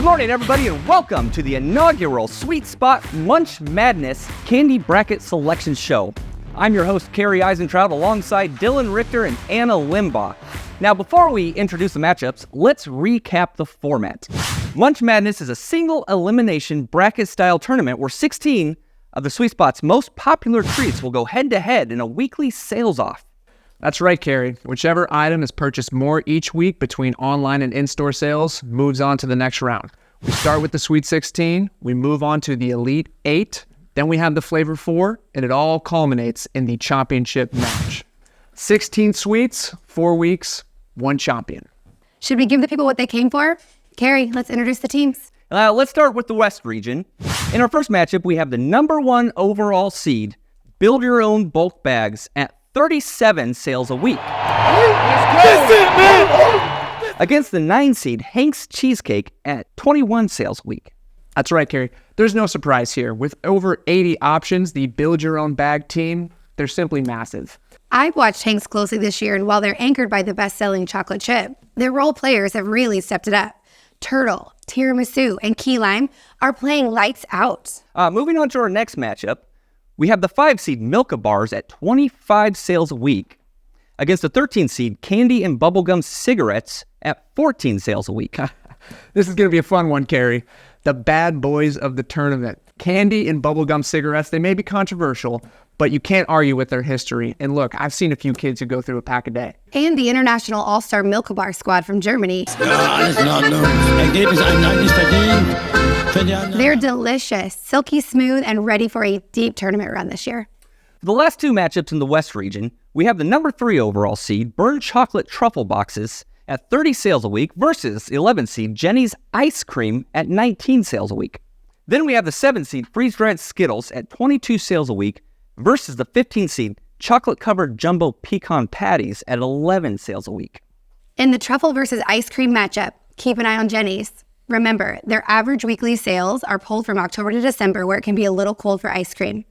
Good morning, everybody, and welcome to the inaugural Sweet Spot Munch Madness Candy Bracket Selection Show. I'm your host, Kerry Eisentraut, alongside Dylan Richter and Anna Limbaugh. Now, before we introduce the matchups, let's recap the format. Munch Madness is a single-elimination bracket-style tournament where 16 of the Sweet Spot's most popular treats will go head-to-head in a weekly sales-off. That's right, Kerry. Whichever item is purchased more each week between online and in-store sales moves on to the next round. We start with the Sweet 16, we move on to the Elite 8, then we have the Flavor 4, and it all culminates in the championship match. 16 sweets, 4 weeks, 1 champion. Should we give the people what they came for? Kerry, let's introduce the teams. Let's start with the West region. In our first matchup, we have the number 1 overall seed, Build Your Own Bulk Bags, at 37 sales a week. Against the 9 seed, Hank's Cheesecake, at 21 sales a week. That's right, Kerry. There's no surprise here. With over 80 options, the Build Your Own Bag team, they're simply massive. I've watched Hank's closely this year, and while they're anchored by the best-selling chocolate chip, their role players have really stepped it up. Turtle, Tiramisu, and Key Lime are playing lights out. Moving on to our next matchup, we have the 5 seed Milka Bars at 25 sales a week against the 13 seed Candy and Bubblegum Cigarettes at 14 sales a week. This is going to be a fun one, Kerry. The bad boys of the tournament. Candy and Bubblegum Cigarettes, they may be controversial, but you can't argue with their history. And look, I've seen a few kids who go through a pack a day. And the International All-Star Milka Bar squad from Germany. They're delicious, silky smooth, and ready for a deep tournament run this year. For the last 2 matchups in the West region, we have the number 3 overall seed Burnt Chocolate Truffle Boxes at 30 sales a week versus 11 seed Jenny's Ice Cream at 19 sales a week. Then we have the 7 seed Freeze-Dried Skittles at 22 sales a week versus the 15 seed Chocolate-Covered Jumbo Pecan Patties at 11 sales a week. In the truffle versus ice cream matchup, keep an eye on Jenny's. Remember, their average weekly sales are pulled from October to December, where it can be a little cold for ice cream.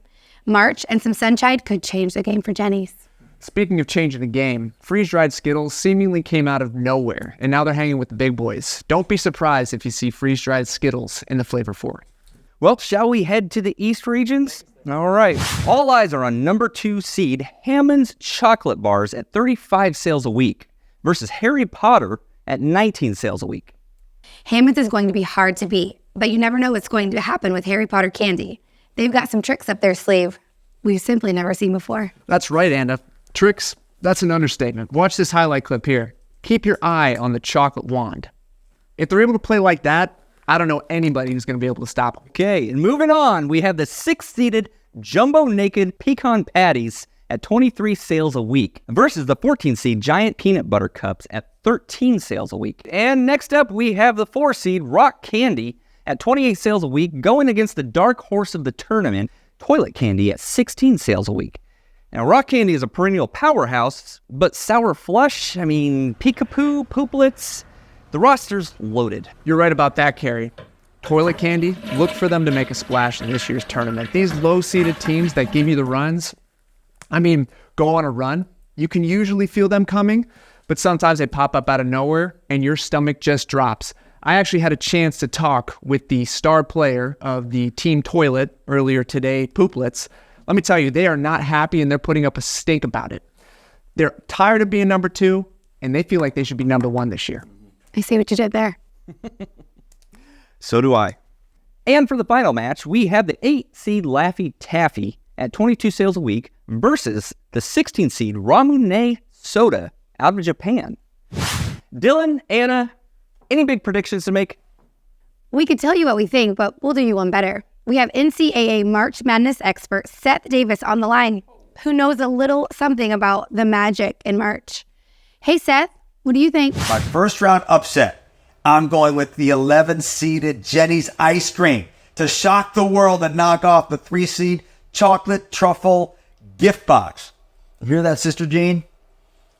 March and some sunshine could change the game for Jenny's. Speaking of changing the game, freeze-dried Skittles seemingly came out of nowhere, and now they're hanging with the big boys. Don't be surprised if you see freeze-dried Skittles in the Flavor 4. Well, shall we head to the East regions? All right. All eyes are on number 2 seed Hammond's Chocolate Bars at 35 sales a week versus Harry Potter at 19 sales a week. Hammond's is going to be hard to beat, but you never know what's going to happen with Harry Potter candy. They've got some tricks up their sleeve we've simply never seen before. That's right, Anna. Tricks, that's an understatement. Watch this highlight clip here. Keep your eye on the chocolate wand. If they're able to play like that, I don't know anybody who's going to be able to stop them. Okay, and moving on, we have the 6-seeded Jumbo Naked Pecan Patties at 23 sales a week versus the 14-seed Giant Peanut Butter Cups at 13 sales a week. And next up, we have the 4-seed Rock Candy at 28 sales a week going against the dark horse of the tournament, Toilet Candy, at 16 sales a week. Now, Rock Candy is a perennial powerhouse, but Sour Flush, Peekapoo, Pooplets, the roster's loaded. You're right about that, Kerry. Toilet Candy, look for them to make a splash in this year's tournament. These low-seeded teams that give you the runs, go on a run. You can usually feel them coming, but sometimes they pop up out of nowhere and your stomach just drops. I actually had a chance to talk with the star player of the Team Toilet earlier today, Pooplets. Let me tell you, they are not happy and they're putting up a stink about it. They're tired of being number 2 and they feel like they should be number 1 this year. I see what you did there. So do I. And for the final match, we have the 8-seed Laffy Taffy at 22 sales a week versus the 16-seed Ramune Soda out of Japan. Dylan, Anna, any big predictions to make? We could tell you what we think, but we'll do you one better. We have NCAA March Madness expert Seth Davis on the line, who knows a little something about the magic in March. Hey, Seth, what do you think? My first round upset, I'm going with the 11-seeded Jenny's Ice Cream to shock the world and knock off the 3-seed Chocolate Truffle Gift Box. You hear that, Sister Jean?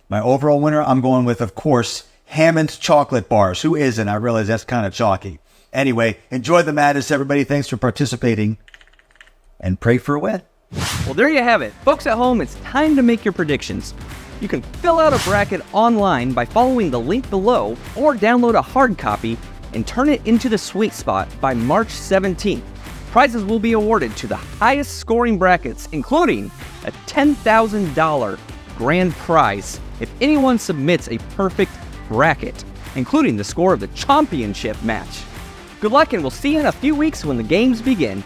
My overall winner, I'm going with, of course, Hammond's Chocolate Bars. Who isn't? I realize that's kind of chalky. Anyway, enjoy the madness, everybody. Thanks for participating. And pray for a win. Well, there you have it. Folks at home, it's time to make your predictions. You can fill out a bracket online by following the link below or download a hard copy and turn it into the sweet spot by March 17th. Prizes will be awarded to the highest scoring brackets, including a $10,000 grand prize if anyone submits a perfect bracket, including the score of the championship match. Good luck, and we'll see you in a few weeks when the games begin.